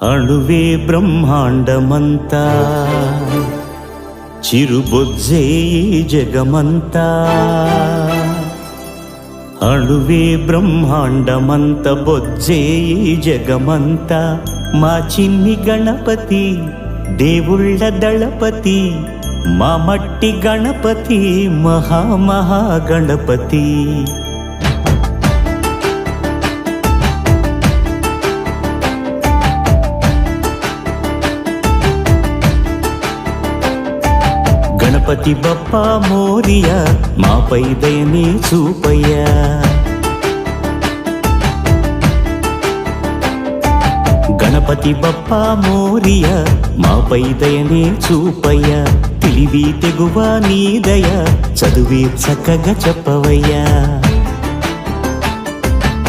అణువే బ్రహ్మాండమంతా చిరుబొజ్జే జగమంతా అణువే బ్రహ్మాండమంత బొజ్జే జగమంతా మా చిన్ని గణపతి దేవుళ్ళ దళపతి మా మట్టి గణపతి మహామహాగణపతి గణపతి బప్పా మోరియా మాపై దయనే చూపయ్యా గణపతి బప్పా మోరియా మాపై దయనే చూపయ్యా తెలివి తెగువ నీ దయ చదువే చక్కగా చెప్పవయ్యా